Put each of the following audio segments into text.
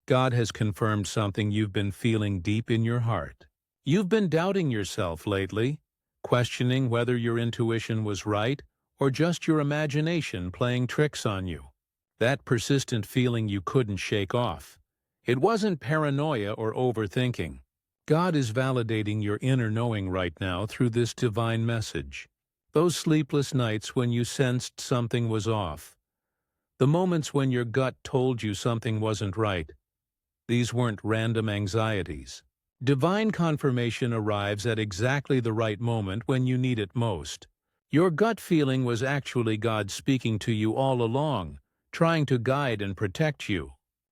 God has confirmed something you've been feeling deep in your heart. You've been doubting yourself lately, questioning whether your intuition was right or just your imagination playing tricks on you. That persistent feeling you couldn't shake off. It wasn't paranoia or overthinking. God is validating your inner knowing right now through this divine message. Those sleepless nights when you sensed something was off. The moments when your gut told you something wasn't right. These weren't random anxieties. Divine confirmation arrives at exactly the right moment when you need it most. Your gut feeling was actually God speaking to you all along, trying to guide and protect you.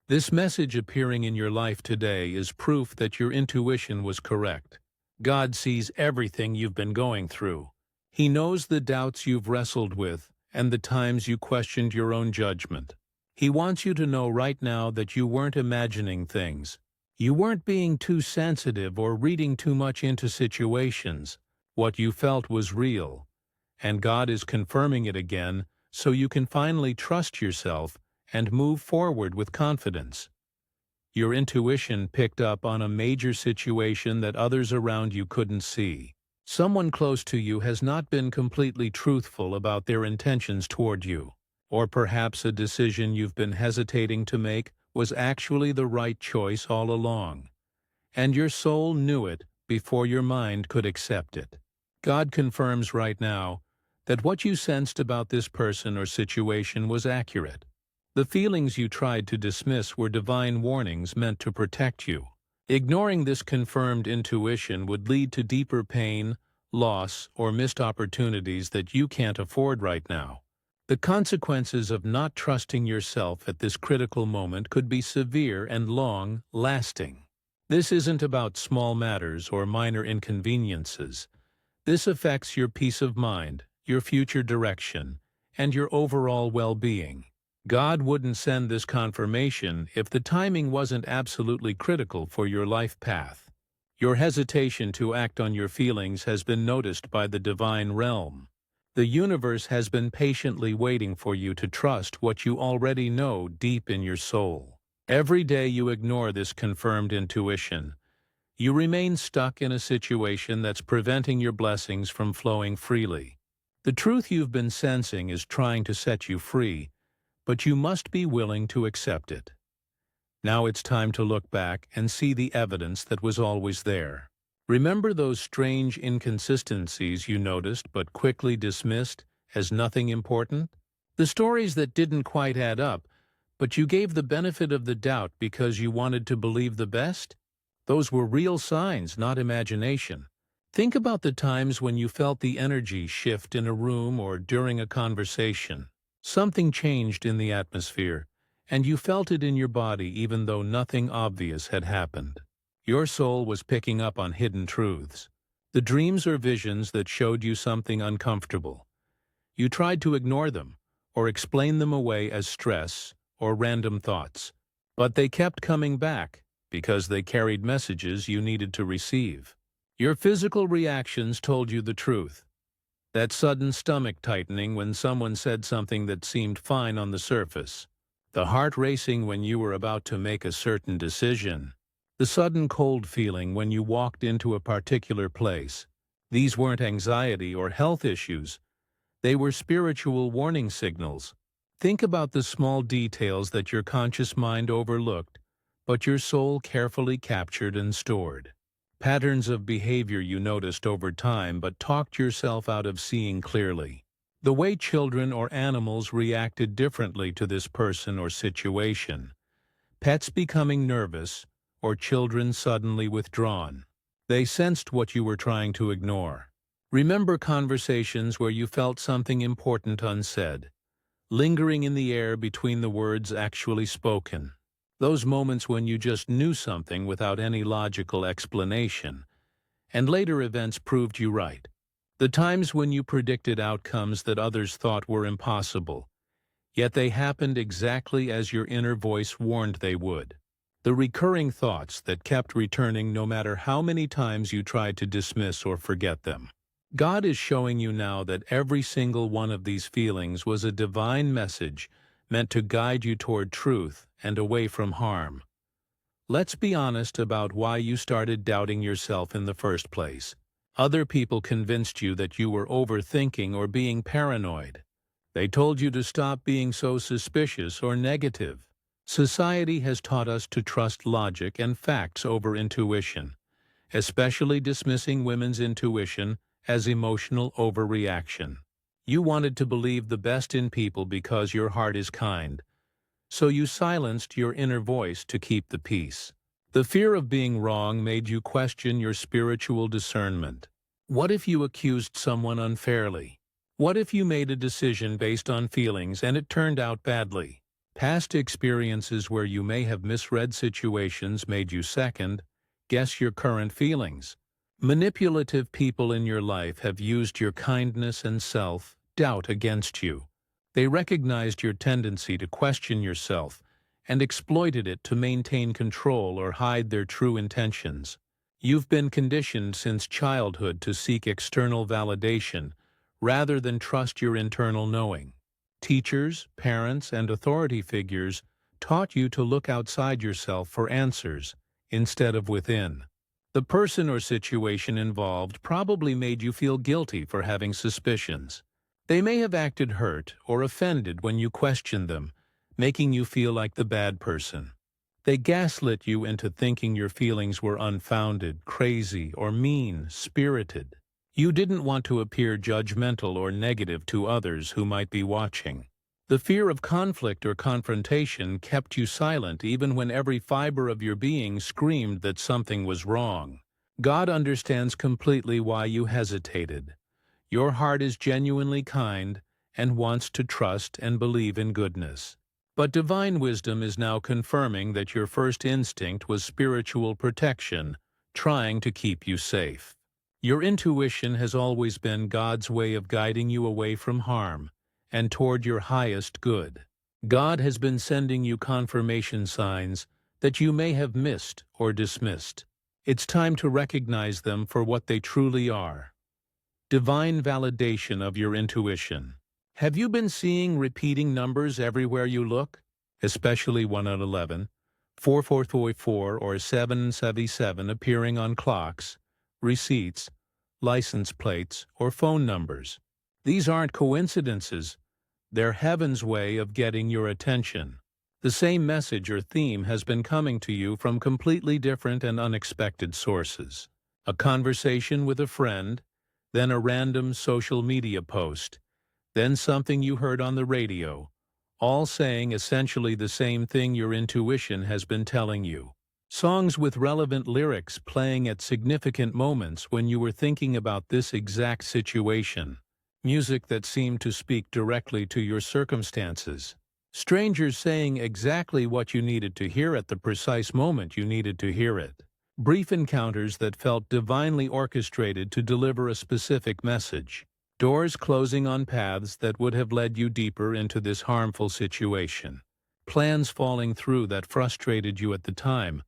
This message appearing in your life today is proof that your intuition was correct. God sees everything you've been going through. He knows the doubts you've wrestled with and the times you questioned your own judgment. He wants you to know right now that you weren't imagining things. You weren't being too sensitive or reading too much into situations. What you felt was real, and God is confirming it again so you can finally trust yourself and move forward with confidence. Your intuition picked up on a major situation that others around you couldn't see. Someone close to you has not been completely truthful about their intentions toward you. Or perhaps a decision you've been hesitating to make was actually the right choice all along, and your soul knew it before your mind could accept it. God confirms right now that what you sensed about this person or situation was accurate. The feelings you tried to dismiss were divine warnings meant to protect you. Ignoring this confirmed intuition would lead to deeper pain, loss, or missed opportunities that you can't afford right now. The consequences of not trusting yourself at this critical moment could be severe and long-lasting. This isn't about small matters or minor inconveniences. This affects your peace of mind, your future direction, and your overall well-being. God wouldn't send this confirmation if the timing wasn't absolutely critical for your life path. Your hesitation to act on your feelings has been noticed by the divine realm. The universe has been patiently waiting for you to trust what you already know deep in your soul. Every day you ignore this confirmed intuition, you remain stuck in a situation that's preventing your blessings from flowing freely. The truth you've been sensing is trying to set you free, but you must be willing to accept it. Now it's time to look back and see the evidence that was always there. Remember those strange inconsistencies you noticed but quickly dismissed as nothing important? The stories that didn't quite add up, but you gave the benefit of the doubt because you wanted to believe the best? Those were real signs, not imagination. Think about the times when you felt the energy shift in a room or during a conversation. Something changed in the atmosphere, and you felt it in your body even though nothing obvious had happened. Your soul was picking up on hidden truths. The dreams or visions that showed you something uncomfortable. You tried to ignore them, or explain them away as stress or random thoughts. But they kept coming back, because they carried messages you needed to receive. Your physical reactions told you the truth. That sudden stomach tightening when someone said something that seemed fine on the surface. The heart racing when you were about to make a certain decision. The sudden cold feeling when you walked into a particular place. These weren't anxiety or health issues. They were spiritual warning signals. Think about the small details that your conscious mind overlooked, but your soul carefully captured and stored. Patterns of behavior you noticed over time but talked yourself out of seeing clearly. The way children or animals reacted differently to this person or situation. Pets becoming nervous, or children suddenly withdrawn. They sensed what you were trying to ignore. Remember conversations where you felt something important unsaid, lingering in the air between the words actually spoken. Those moments when you just knew something without any logical explanation, and later events proved you right. The times when you predicted outcomes that others thought were impossible, yet they happened exactly as your inner voice warned they would. The recurring thoughts that kept returning no matter how many times you tried to dismiss or forget them. God is showing you now that every single one of these feelings was a divine message meant to guide you toward truth and away from harm. Let's be honest about why you started doubting yourself in the first place. Other people convinced you that you were overthinking or being paranoid. They told you to stop being so suspicious or negative. Society has taught us to trust logic and facts over intuition, especially dismissing women's intuition as emotional overreaction. You wanted to believe the best in people because your heart is kind, so you silenced your inner voice to keep the peace. The fear of being wrong made you question your spiritual discernment. What if you accused someone unfairly? What if you made a decision based on feelings and it turned out badly? Past experiences where you may have misread situations made you second guess your current feelings. Manipulative people in your life have used your kindness and self-doubt against you. They recognized your tendency to question yourself and exploited it to maintain control or hide their true intentions. You've been conditioned since childhood to seek external validation rather than trust your internal knowing. Teachers, parents, and authority figures taught you to look outside yourself for answers instead of within. The person or situation involved probably made you feel guilty for having suspicions. They may have acted hurt or offended when you questioned them, making you feel like the bad person. They gaslit you into thinking your feelings were unfounded, crazy, or mean-spirited. You didn't want to appear judgmental or negative to others who might be watching. The fear of conflict or confrontation kept you silent even when every fiber of your being screamed that something was wrong. God understands completely why you hesitated. Your heart is genuinely kind and wants to trust and believe in goodness. But divine wisdom is now confirming that your first instinct was spiritual protection, trying to keep you safe. Your intuition has always been God's way of guiding you away from harm and toward your highest good. God has been sending you confirmation signs that you may have missed or dismissed. It's time to recognize them for what they truly are. Divine validation of your intuition. Have you been seeing repeating numbers everywhere you look? Especially 1 out of 11, 4444 or 777 appearing on clocks, receipts, license plates, or phone numbers. These aren't coincidences. They're heaven's way of getting your attention. The same message or theme has been coming to you from completely different and unexpected sources. A conversation with a friend, then a random social media post, then something you heard on the radio, all saying essentially the same thing your intuition has been telling you. Songs with relevant lyrics playing at significant moments when you were thinking about this exact situation. Music that seemed to speak directly to your circumstances. Strangers saying exactly what you needed to hear at the precise moment you needed to hear it. Brief encounters that felt divinely orchestrated to deliver a specific message. Doors closing on paths that would have led you deeper into this harmful situation. Plans falling through that frustrated you at the time,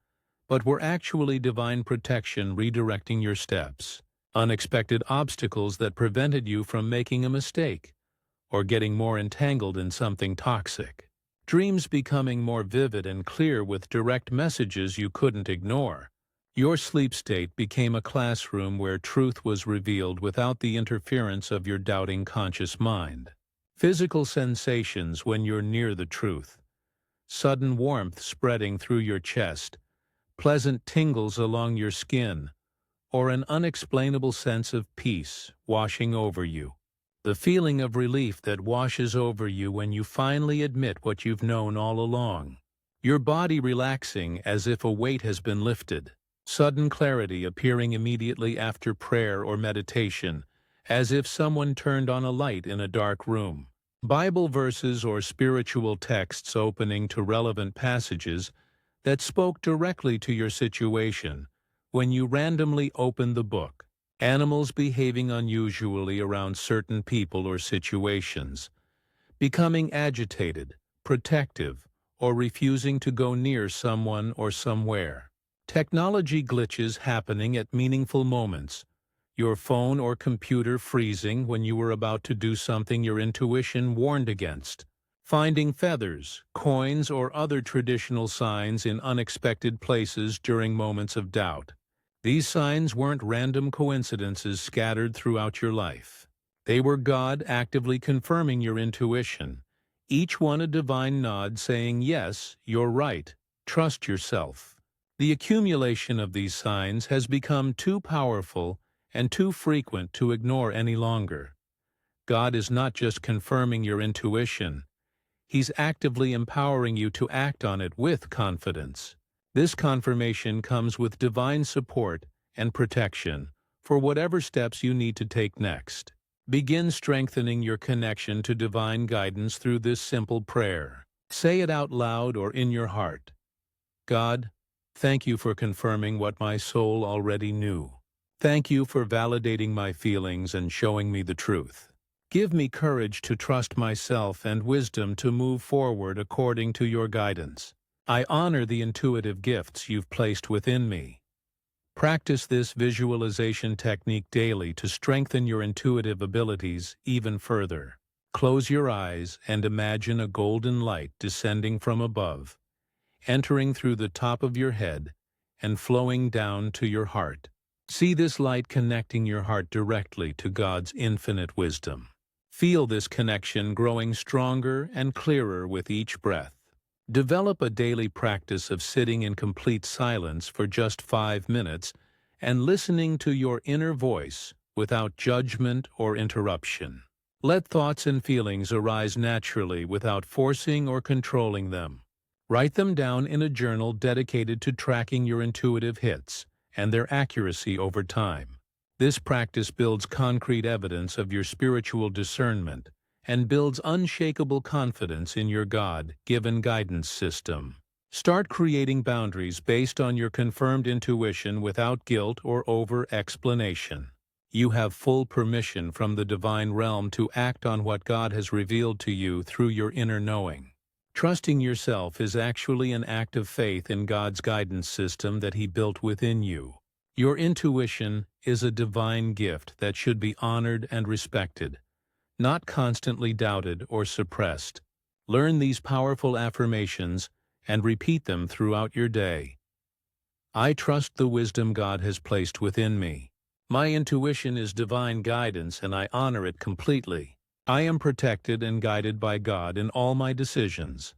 but were actually divine protection redirecting your steps. Unexpected obstacles that prevented you from making a mistake or getting more entangled in something toxic. Dreams becoming more vivid and clear with direct messages you couldn't ignore. Your sleep state became a classroom where truth was revealed without the interference of your doubting conscious mind. Physical sensations when you're near the truth. Sudden warmth spreading through your chest, pleasant tingles along your skin, or an unexplainable sense of peace washing over you. The feeling of relief that washes over you when you finally admit what you've known all along. Your body relaxing as if a weight has been lifted. Sudden clarity appearing immediately after prayer or meditation, as if someone turned on a light in a dark room. Bible verses or spiritual texts opening to relevant passages that spoke directly to your situation when you randomly opened the book. Animals behaving unusually around certain people or situations. Becoming agitated, protective, or refusing to go near someone or somewhere. Technology glitches happening at meaningful moments. Your phone or computer freezing when you were about to do something your intuition warned against. Finding feathers, coins, or other traditional signs in unexpected places during moments of doubt. These signs weren't random coincidences scattered throughout your life. They were God actively confirming your intuition, each one a divine nod saying, "Yes, you're right. Trust yourself." The accumulation of these signs has become too powerful and too frequent to ignore any longer. God is not just confirming your intuition, He's actively empowering you to act on it with confidence. This confirmation comes with divine support and protection for whatever steps you need to take next. Begin strengthening your connection to divine guidance through this simple prayer. Say it out loud or in your heart. God, thank you for confirming what my soul already knew. Thank you for validating my feelings and showing me the truth. Give me courage to trust myself and wisdom to move forward according to your guidance. I honor the intuitive gifts you've placed within me. Practice this visualization technique daily to strengthen your intuitive abilities even further. Close your eyes and imagine a golden light descending from above, entering through the top of your head and flowing down to your heart. See this light connecting your heart directly to God's infinite wisdom. Feel this connection growing stronger and clearer with each breath. Develop a daily practice of sitting in complete silence for just 5 minutes and listening to your inner voice without judgment or interruption. Let thoughts and feelings arise naturally without forcing or controlling them. Write them down in a journal dedicated to tracking your intuitive hits and their accuracy over time. This practice builds concrete evidence of your spiritual discernment and builds unshakable confidence in your God-given guidance system. Start creating boundaries based on your confirmed intuition without guilt or over-explanation. You have full permission from the divine realm to act on what God has revealed to you through your inner knowing. Trusting yourself is actually an act of faith in God's guidance system that He built within you. Your intuition is a divine gift that should be honored and respected, not constantly doubted or suppressed. Learn these powerful affirmations and repeat them throughout your day. I trust the wisdom God has placed within me. My intuition is divine guidance and I honor it completely. I am protected and guided by God in all my decisions.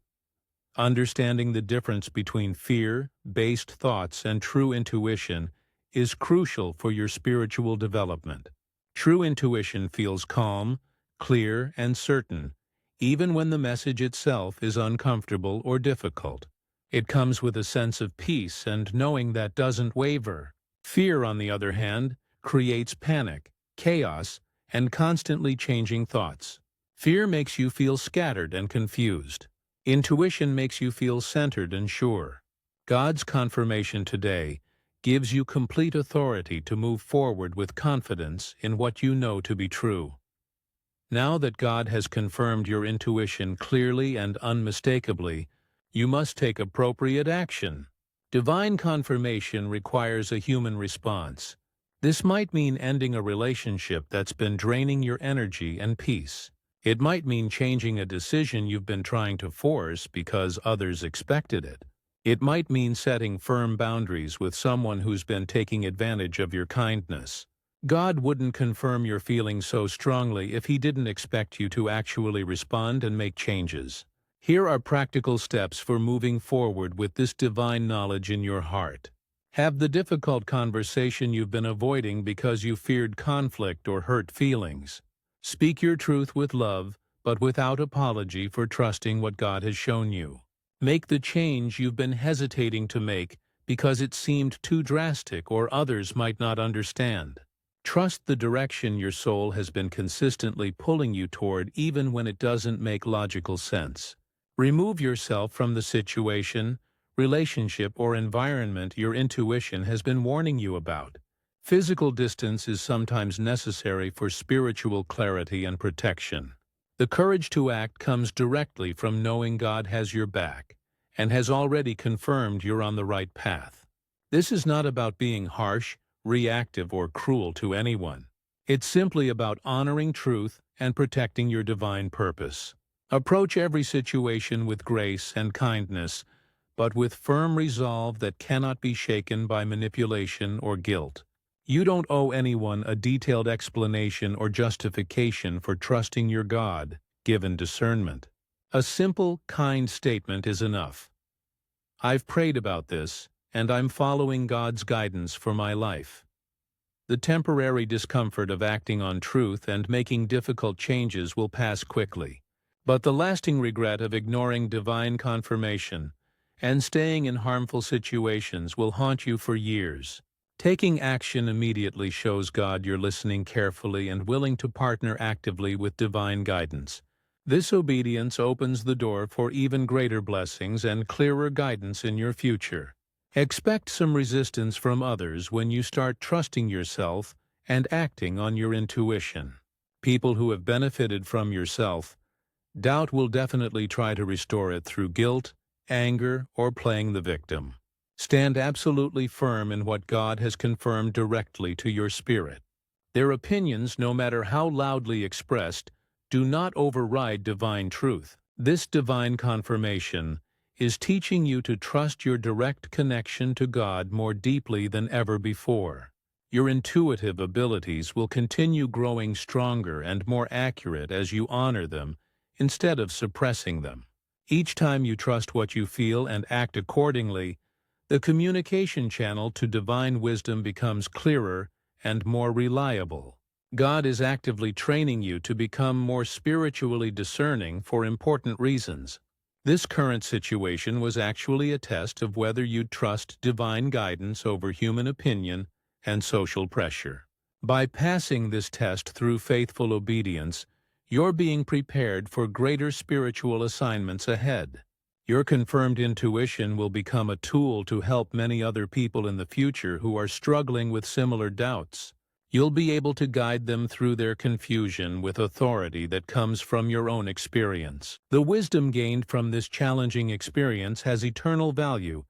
Understanding the difference between fear-based thoughts and true intuition is crucial for your spiritual development. True intuition feels calm, clear, and certain, even when the message itself is uncomfortable or difficult. It comes with a sense of peace and knowing that doesn't waver. Fear, on the other hand, creates panic, chaos, and constantly changing thoughts. Fear makes you feel scattered and confused. Intuition makes you feel centered and sure. God's confirmation today gives you complete authority to move forward with confidence in what you know to be true. Now that God has confirmed your intuition clearly and unmistakably, you must take appropriate action. Divine confirmation requires a human response. This might mean ending a relationship that's been draining your energy and peace. It might mean changing a decision you've been trying to force because others expected it. It might mean setting firm boundaries with someone who's been taking advantage of your kindness. God wouldn't confirm your feelings so strongly if He didn't expect you to actually respond and make changes. Here are practical steps for moving forward with this divine knowledge in your heart. Have the difficult conversation you've been avoiding because you feared conflict or hurt feelings. Speak your truth with love, but without apology for trusting what God has shown you. Make the change you've been hesitating to make because it seemed too drastic or others might not understand. Trust the direction your soul has been consistently pulling you toward even when it doesn't make logical sense. Remove yourself from the situation, relationship, or environment your intuition has been warning you about. Physical distance is sometimes necessary for spiritual clarity and protection. The courage to act comes directly from knowing God has your back and has already confirmed you're on the right path. This is not about being harsh, reactive, or cruel to anyone. It's simply about honoring truth and protecting your divine purpose. Approach every situation with grace and kindness, but with firm resolve that cannot be shaken by manipulation or guilt. You don't owe anyone a detailed explanation or justification for trusting your God-given discernment. A simple, kind statement is enough. I've prayed about this, and I'm following God's guidance for my life. The temporary discomfort of acting on truth and making difficult changes will pass quickly, but the lasting regret of ignoring divine confirmation and staying in harmful situations will haunt you for years. Taking action immediately shows God you're listening carefully and willing to partner actively with divine guidance. This obedience opens the door for even greater blessings and clearer guidance in your future. Expect some resistance from others when you start trusting yourself and acting on your intuition. People who have benefited from doubt will definitely try to restore it through guilt, anger, or playing the victim. Stand absolutely firm in what God has confirmed directly to your spirit. Their opinions, no matter how loudly expressed, do not override divine truth. This divine confirmation is teaching you to trust your direct connection to God more deeply than ever before. Your intuitive abilities will continue growing stronger and more accurate as you honor them instead of suppressing them. Each time you trust what you feel and act accordingly, the communication channel to divine wisdom becomes clearer and more reliable. God is actively training you to become more spiritually discerning for important reasons. This current situation was actually a test of whether you'd trust divine guidance over human opinion and social pressure. By passing this test through faithful obedience, you're being prepared for greater spiritual assignments ahead. Your confirmed intuition will become a tool to help many other people in the future who are struggling with similar doubts. You'll be able to guide them through their confusion with authority that comes from your own experience. The wisdom gained from this challenging experience has eternal value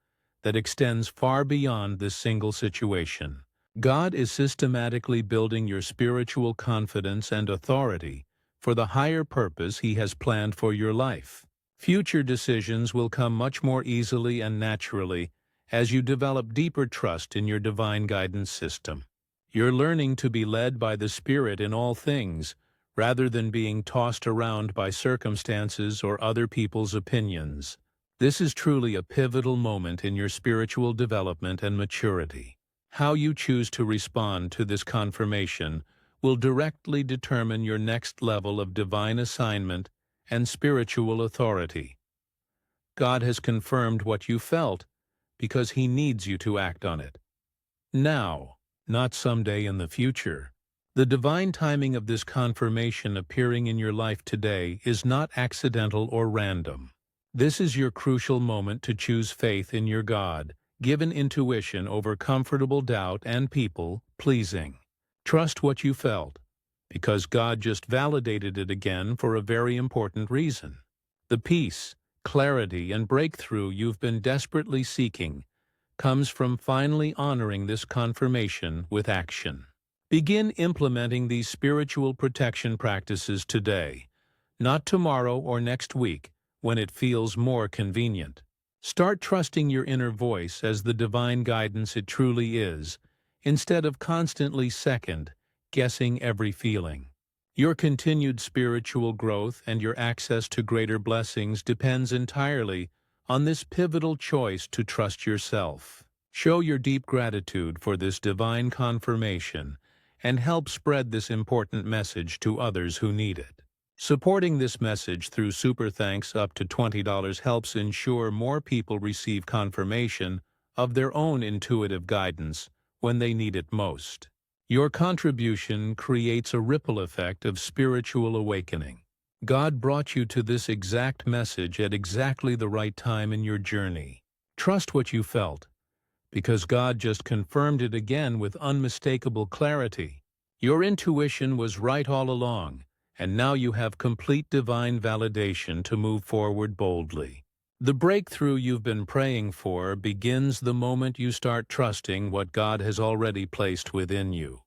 that extends far beyond this single situation. God is systematically building your spiritual confidence and authority for the higher purpose He has planned for your life. Future decisions will come much more easily and naturally as you develop deeper trust in your divine guidance system. You're learning to be led by the Spirit in all things, rather than being tossed around by circumstances or other people's opinions. This is truly a pivotal moment in your spiritual development and maturity. How you choose to respond to this confirmation will directly determine your next level of divine assignment and spiritual authority. God has confirmed what you felt because He needs you to act on it. Now, not someday in the future. The divine timing of this confirmation appearing in your life today is not accidental or random. This is your crucial moment to choose faith in your God-given intuition over comfortable doubt and people-pleasing. Trust what you felt, because God just validated it again for a very important reason. The peace, clarity, and breakthrough you've been desperately seeking comes from finally honoring this confirmation with action. Begin implementing these spiritual protection practices today, not tomorrow or next week when it feels more convenient. Start trusting your inner voice as the divine guidance it truly is, instead of constantly second-guessing every feeling. Your continued spiritual growth and your access to greater blessings depends entirely on this pivotal choice to trust yourself. Show your deep gratitude for this divine confirmation and help spread this important message to others who need it. Supporting this message through Super Thanks up to $20 helps ensure more people receive confirmation of their own intuitive guidance when they need it most. Your contribution creates a ripple effect of spiritual awakening. God brought you to this exact message at exactly the right time in your journey. Trust what you felt, because God just confirmed it again with unmistakable clarity. Your intuition was right all along, and now you have complete divine validation to move forward boldly. The breakthrough you've been praying for begins the moment you start trusting what God has already placed within you.